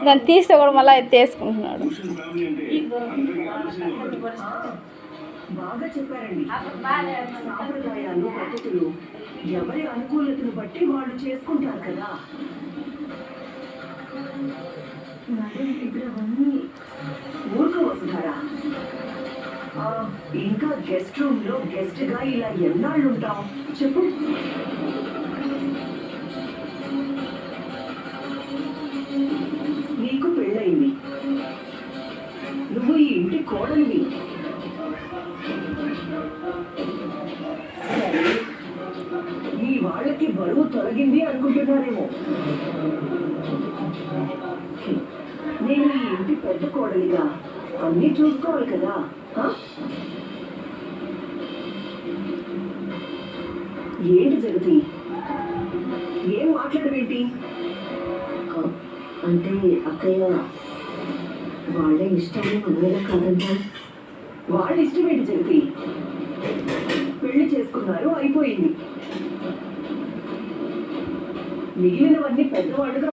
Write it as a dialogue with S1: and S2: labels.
S1: దాన్ని తీస్తే కూడా మళ్ళీ ఎత్తేసుకుంటున్నాడు.
S2: బాగా చెప్పారండి. సాంప్రదాయాలు పద్ధతులు ఎవరి అనుకూలతను బట్టి వాళ్ళు చేసుకుంటారు కదా. ఊరుకు వస్తున్నారా? ఇంకా గెస్ట్ రూమ్ లో గెస్ట్ గా ఇలా ఎన్నాళ్ళు ఉంటాం చెప్పు. నీకు పెళ్ళయింది, నువ్వు ఈ ఇంటి కోడలివి. సరే, మీ వాళ్ళకి బరువు తొలగింది అనుకుంటున్నారేమో. నేను ఈ ఇంటి పెద్ద కోడలిగా అన్నీ చూసుకోవాలి కదా. ఏంటి జగతి, ఏం మాట్లాడవేంటి? అంటే అక్కయ్య వాళ్ళ ఇష్టాన్ని మనమేలా కాదంటా. వాళ్ళ ఇష్టం ఏంటి జగతి? పెళ్లి చేసుకున్నారు, అయిపోయింది. మిగిలినవన్నీ పెద్దవాళ్ళుగా